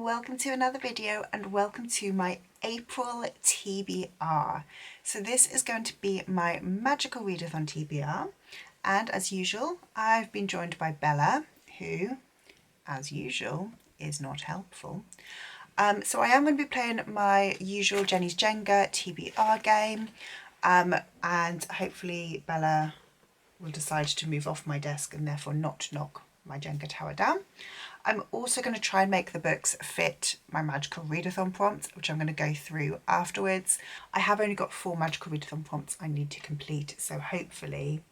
welcome to another video and welcome to my April TBR. So this is going to be my magical readathon TBR, and as usual I've been joined by Bella, who as usual is not helpful. So I am going to be playing my usual Jenny's Jenga TBR game, and hopefully Bella will decide to move off my desk and therefore not knock my Jenga tower down. I'm also going to try and make the books fit my magical readathon prompts, which I'm going to go through afterwards. I have only got 4 magical readathon prompts I need to complete, so hopefully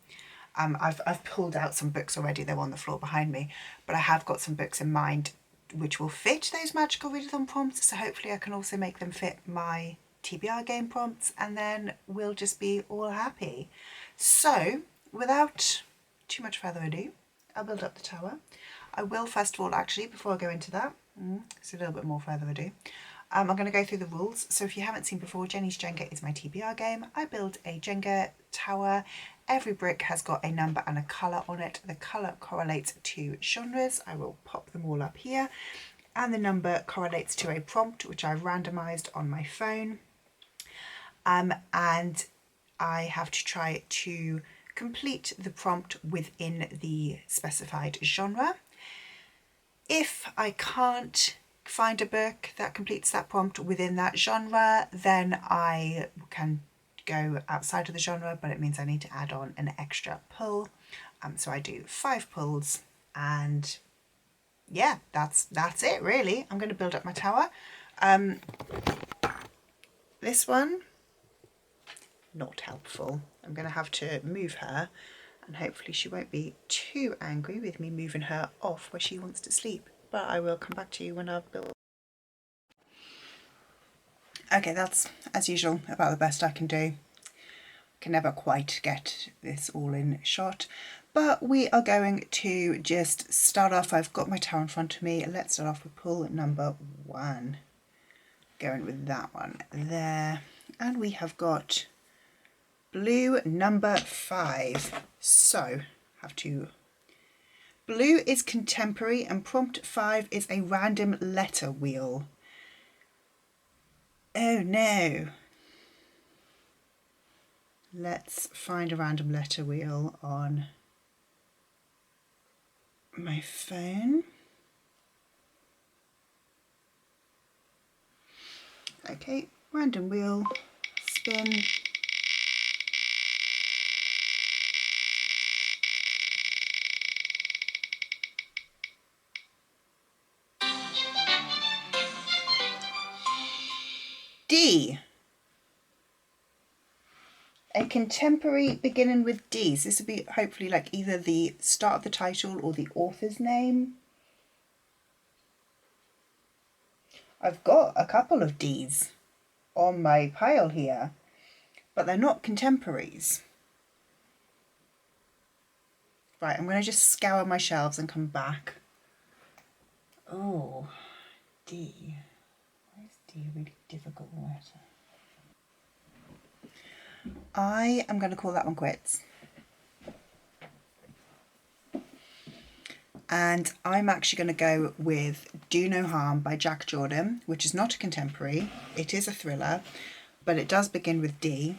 I've pulled out some books already. They're on the floor behind me, but I have got some books in mind which will fit those magical readathon prompts, so hopefully I can also make them fit my TBR game prompts, and then we'll just be all happy. So without too much further ado, I'll build up the tower. I will first of all, actually, before I go into that, it's a little bit more further ado, I'm going to go through the rules. So if you haven't seen before, Jenny's Jenga is my TBR game. I build a Jenga tower. Every brick has got a number and a colour on it. The colour correlates to genres. I will pop them all up here. And the number correlates to a prompt, which I've randomised on my phone. And I have to try to complete the prompt within the specified genre. If I can't find a book that completes that prompt within that genre, then I can go outside of the genre, but it means I need to add on an extra pull. So I do 5 pulls, and yeah, that's it really. I'm going to build up my tower. This one, not helpful. I'm going to have to move her, and hopefully she won't be too angry with me moving her off where she wants to sleep, but I will come back to you when I've built. Okay, that's as usual about the best I can do. Can never quite get this all in shot, but we are going to just start off. I've got my tower in front of me. Let's start off with pull number 1. Going with that one there, and we have got blue number 5. So blue is contemporary and prompt 5 is a random letter wheel. Oh no. Let's find a random letter wheel on my phone. Okay, random wheel, spin. D. A contemporary beginning with D. So this would be hopefully like either the start of the title or the author's name. I've got a couple of D's on my pile here, but they're not contemporaries. Right, I'm going to just scour my shelves and come back. Oh, D. Why is D a really difficult letter? I am going to call that one quits. And I'm actually going to go with Do No Harm by Jack Jordan, which is not a contemporary. It is a thriller, but it does begin with D,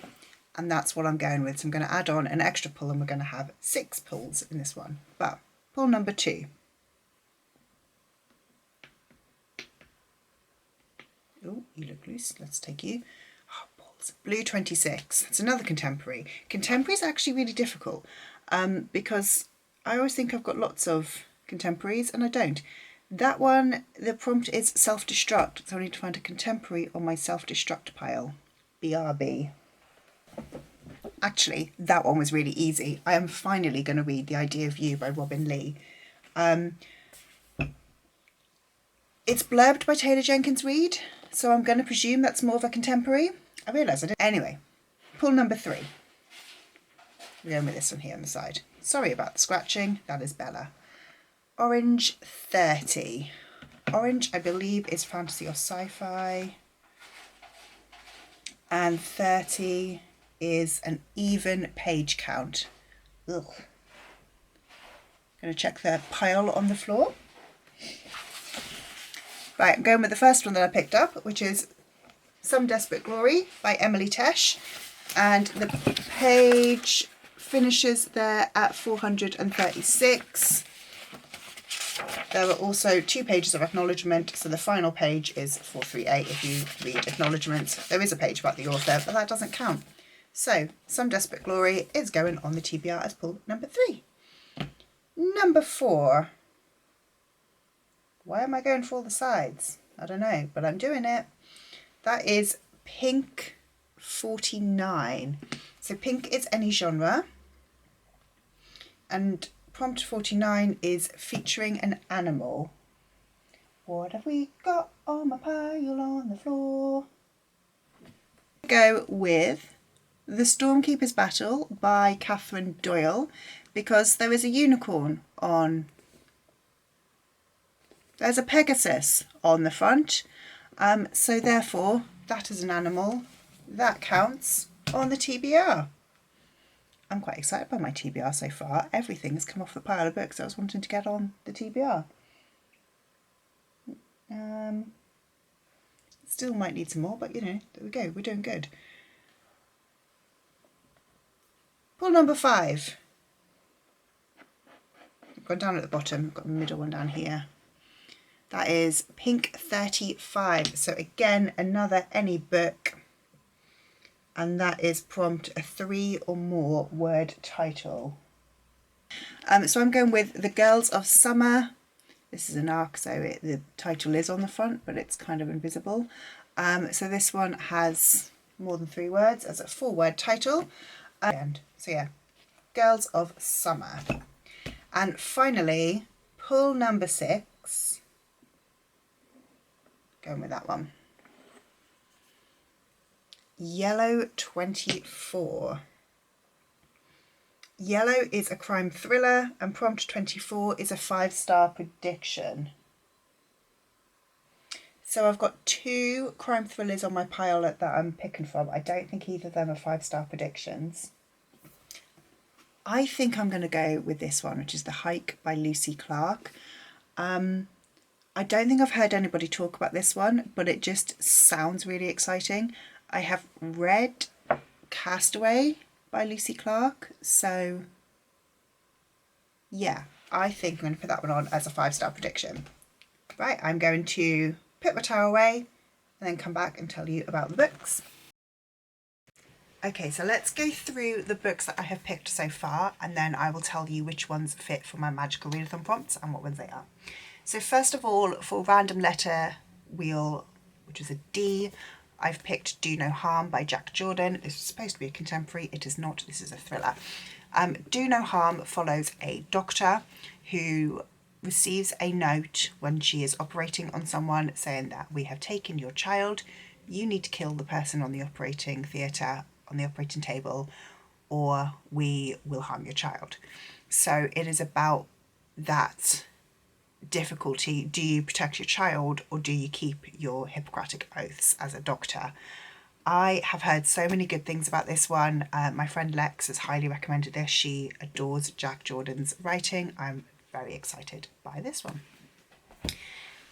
and that's what I'm going with. So I'm going to add on an extra pull, and we're going to have 6 pulls in this one. But pull number 2. Oh, you look loose. Let's take you. Oh, pulls. Blue 26. It's another contemporary. Contemporary is actually really difficult because I always think I've got lots of contemporaries and I don't. That one, the prompt is self-destruct, so I need to find a contemporary on my self-destruct pile. BRB. Actually, that one was really easy. I am finally going to read The Idea of You by Robin Lee. It's blurbed by Taylor Jenkins Reid, so I'm going to presume that's more of a contemporary. I realise I didn't. Anyway, pull number 3. We're going with this one here on the side. Sorry about the scratching, that is Bella. Orange 30. Orange, I believe, is fantasy or sci-fi. And 30 is an even page count. Ugh. Going to check the pile on the floor. Right, I'm going with the first one that I picked up, which is Some Desperate Glory by Emily Tesh. And the page finishes there at 436. There were also 2 pages of acknowledgement, so the final page is 438 if you read acknowledgements. There is a page about the author, but that doesn't count. So, Some Desperate Glory is going on the TBR as pull number 3. Number 4. Why am I going for all the sides? I don't know, but I'm doing it. That is Pink 49. So Pink is any genre. And prompt 49 is featuring an animal. What have we got on my pile on the floor? Go with The Stormkeeper's Battle by Catherine Doyle, because there is a unicorn on. There's a Pegasus on the front, so therefore that is an animal that counts on the TBR. I'm quite excited by my TBR so far. Everything has come off the pile of books I was wanting to get on the TBR. Still might need some more, but you know, there we go, we're doing good. Pull number 5. I've gone down at the bottom, I've got the middle one down here. That is Pink 35. So again, another any book. And that is prompt a 3 or more word title. So I'm going with The Girls of Summer. This is an ARC, so the title is on the front, but it's kind of invisible. So this one has more than 3 words as a 4-word title. So yeah, Girls of Summer. And finally, pull number 6. Going with that one. Yellow 24. Yellow is a crime thriller and prompt 24 is a 5-star prediction. So I've got 2 crime thrillers on my pile that I'm picking from. I don't think either of them are 5-star predictions. I think I'm going to go with this one, which is The Hike by Lucy Clark. I don't think I've heard anybody talk about this one, but it just sounds really exciting. I have read Castaway by Lucy Clark, so yeah, I think I'm going to put that one on as a 5-star prediction. Right, I'm going to put my towel away and then come back and tell you about the books. Okay, so let's go through the books that I have picked so far, and then I will tell you which ones fit for my magical readathon prompts and what ones they are. So first of all, for random letter wheel, which is a D, I've picked Do No Harm by Jack Jordan. This is supposed to be a contemporary. It is not. This is a thriller. Do No Harm follows a doctor who receives a note when she is operating on someone saying that we have taken your child. You need to kill the person on the operating theatre, on the operating table, or we will harm your child. So it is about that difficulty. Do you protect your child or do you keep your Hippocratic oaths as a doctor? I have heard so many good things about this one. My friend Lex has highly recommended this. She adores Jack Jordan's writing. I'm very excited by this one.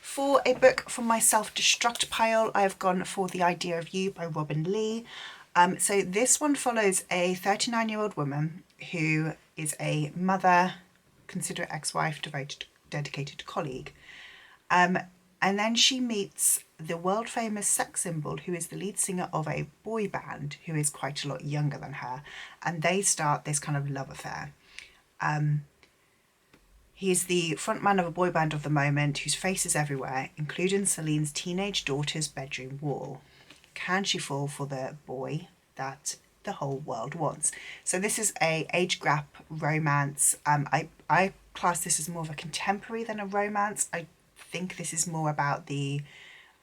For a book from my self-destruct pile, I have gone for The Idea of You by Robin Lee. So this one follows a 39-year-old woman who is a mother, considerate ex-wife, dedicated colleague. And then she meets the world famous sex symbol who is the lead singer of a boy band who is quite a lot younger than her, and they start this kind of love affair. He is the frontman of a boy band of the moment whose face is everywhere, including Celine's teenage daughter's bedroom wall. Can she fall for the boy that the whole world wants? So this is a age gap romance. I class this as more of a contemporary than a romance. I think this is more about the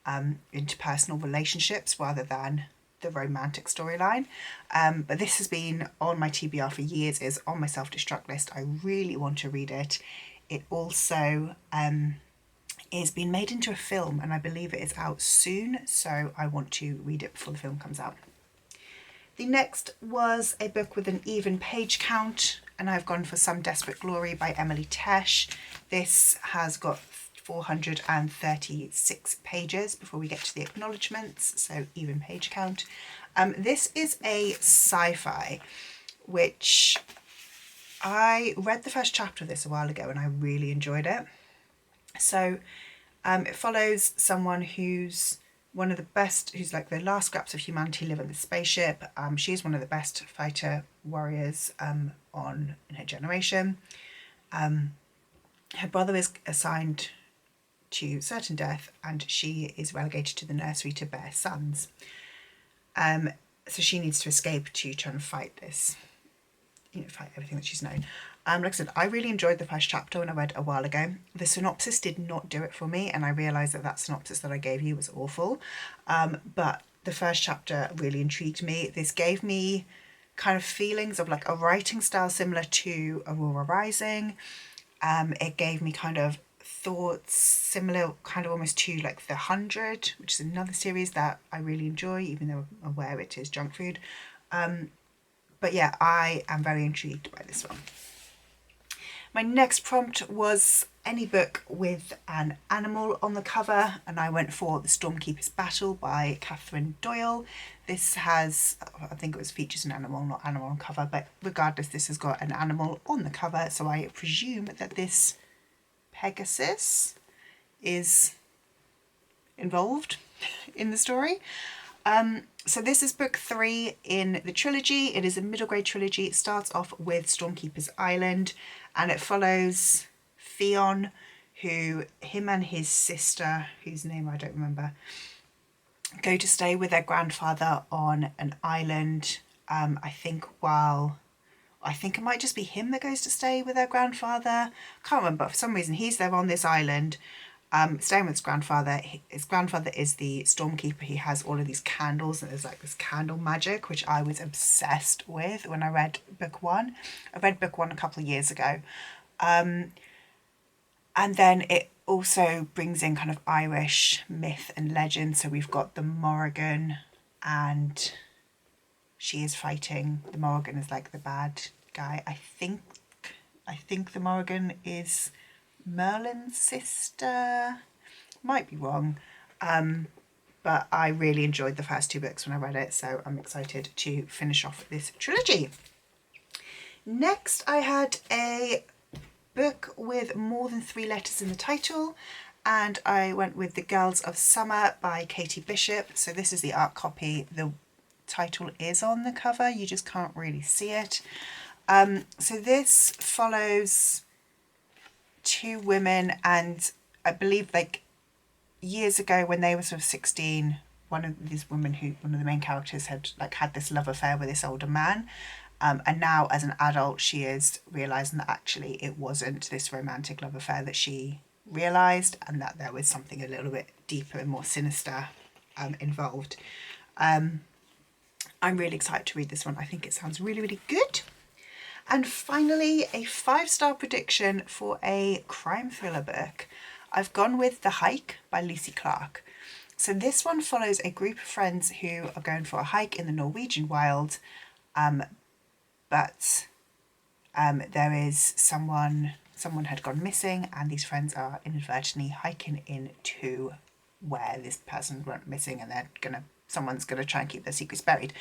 interpersonal relationships rather than the romantic storyline. But this has been on my TBR for years, is on my self-destruct list. I really want to read it. It also is being made into a film, and I believe it is out soon, so I want to read it before the film comes out. The next was a book with an even page count, and I've gone for Some Desperate Glory by Emily Tesh. This has got 436 pages before we get to the acknowledgements, so even page count. This is a sci-fi, which I read the first chapter of this a while ago and I really enjoyed it. So it follows someone who's one of the best, who's like the last scraps of humanity live on this spaceship. She's one of the best fighter warriors in her generation. Her brother is assigned to certain death and she is relegated to the nursery to bear sons. So she needs to escape to try and fight this, fight everything that she's known. Like I said, I really enjoyed the first chapter when I read a while ago. The synopsis did not do it for me, and I realised that synopsis that I gave you was awful. But the first chapter really intrigued me. This gave me kind of feelings of like a writing style similar to Aurora Rising. It gave me kind of thoughts similar kind of almost to like The 100, which is another series that I really enjoy, even though I'm aware it is junk food. But yeah, I am very intrigued by this one. My next prompt was any book with an animal on the cover, and I went for The Stormkeeper's Battle by Catherine Doyle. This has, I think it features an animal, not animal on cover, but regardless, this has got an animal on the cover, so I presume that this Pegasus is involved in the story. So this is book 3 in the trilogy. It is a middle grade trilogy. It starts off with Stormkeeper's Island and it follows Theon, him and his sister, whose name I don't remember, go to stay with their grandfather on an island. I think it might just be him that goes to stay with their grandfather. Can't remember. For some reason, he's there on this island. Staying with his grandfather. His grandfather is the Stormkeeper. He has all of these candles and there's like this candle magic, which I was obsessed with when I read book 1. I read book 1 a couple of years ago. And then it also brings in kind of Irish myth and legend. So we've got the Morrigan and she is fighting. The Morrigan is like the bad guy. I think the Morrigan is Merlin's sister. Might be wrong. But I really enjoyed the first 2 books when I read it, so I'm excited to finish off this trilogy. Next, I had a book with more than 3 letters in the title, and I went with The Girls of Summer by Katie Bishop. So this is the art copy. The title is on the cover, you just can't really see it. So this follows 2 women, and I believe like years ago when they were sort of 16, one of the main characters had this love affair with this older man, and now as an adult she is realising that actually it wasn't this romantic love affair that she realised, and that there was something a little bit deeper and more sinister involved. I'm really excited to read this one. I think it sounds really, really good. And finally, a 5-star prediction for a crime thriller book. I've gone with The Hike by Lucy Clarke. So this one follows a group of friends who are going for a hike in the Norwegian wild, but there is someone had gone missing, and these friends are inadvertently hiking into where this person went missing, and someone's gonna try and keep their secrets buried.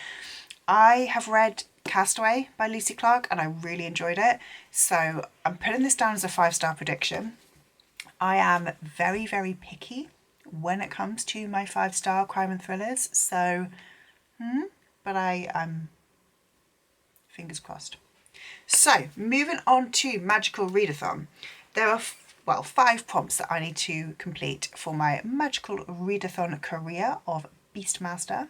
I have read Castaway by Lucy Clarke and I really enjoyed it, so I'm putting this down as a 5-star prediction. I am very, very picky when it comes to my 5-star crime and thrillers, so but I'm fingers crossed. So moving on to Magical Readathon. There are 5 prompts that I need to complete for my Magical Readathon career of Beastmaster.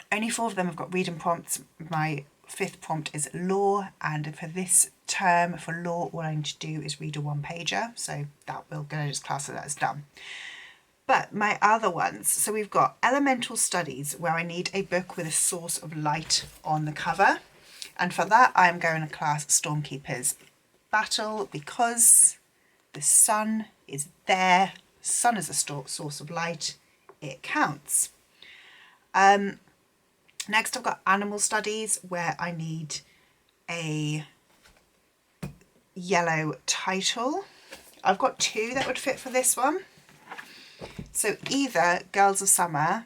Only 4 of them have got reading prompts. My 5th prompt is law, and for this term for law all I need to do is read a 1-pager, so that we're going to just class it as done. But my other ones, so we've got Elemental Studies, where I need a book with a source of light on the cover, and for that I'm going to class Stormkeeper's Battle because the sun is there. The sun is a source of light, it counts. Next I've got Animal Studies, where I need a yellow title. I've got two that would fit for this one. So either Girls of Summer,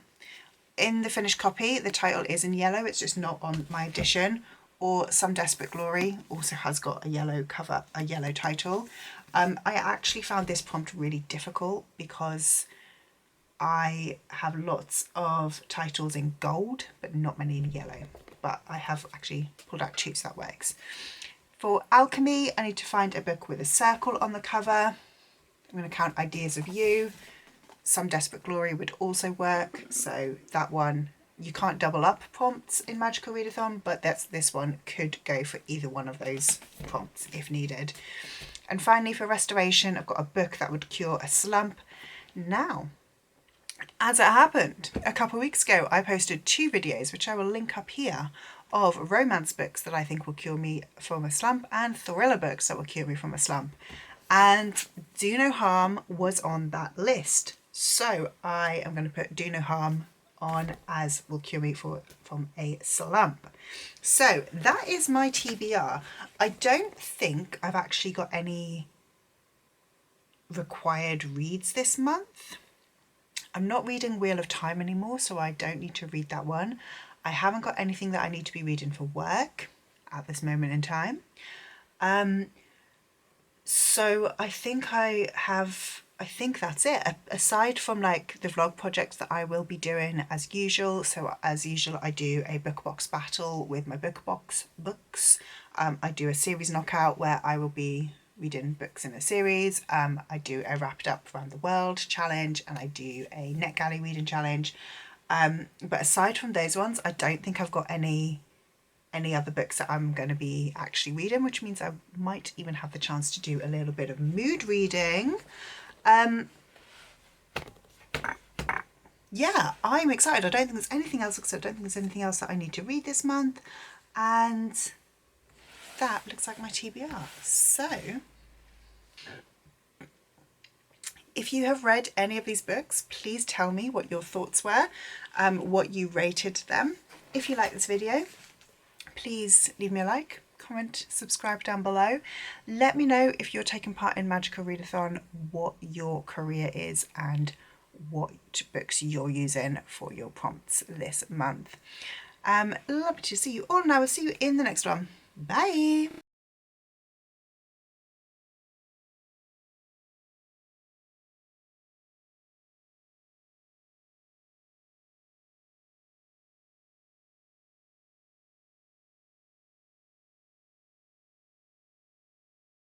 in the finished copy the title is in yellow, it's just not on my edition, or Some Desperate Glory also has got a yellow cover, a yellow title. I actually found this prompt really difficult because I have lots of titles in gold but not many in yellow, but I have actually pulled out two, so that works. For Alchemy, I need to find a book with a circle on the cover. I'm going to count Ideas of You. Some Desperate Glory would also work, so that one, you can't double up prompts in Magical Readathon, but this one could go for either one of those prompts if needed. And finally for Restoration, I've got a book that would cure a slump. Now, as it happened, a couple of weeks ago I posted two videos, which I will link up here, of romance books that I think will cure me from a slump and thriller books that will cure me from a slump. And Do No Harm was on that list. So I am going to put Do No Harm on as will cure me from a slump. So that is my TBR. I don't think I've actually got any required reads this month. I'm not reading Wheel of Time anymore, so I don't need to read that one. I haven't got anything that I need to be reading for work at this moment in time. So I think that's it. Aside from like the vlog projects that I will be doing as usual. So as usual, I do a book box battle with my book box books. I do a series knockout where I will be reading books in a series. I do a wrapped up around the world challenge, and I do a NetGalley reading challenge. But aside from those ones, I don't think I've got any other books that I'm going to be actually reading, which means I might even have the chance to do a little bit of mood reading. Yeah, I'm excited. I don't think there's anything else, because I don't think there's anything else that I need to read this month. And that looks like my TBR. So if you have read any of these books, please tell me what your thoughts were, what you rated them. If you like this video, please leave me a like, comment, subscribe down below. Let me know if you're taking part in Magical Readathon, what your career is and what books you're using for your prompts this month. Lovely to see you all, and I will see you in the next one. Bye!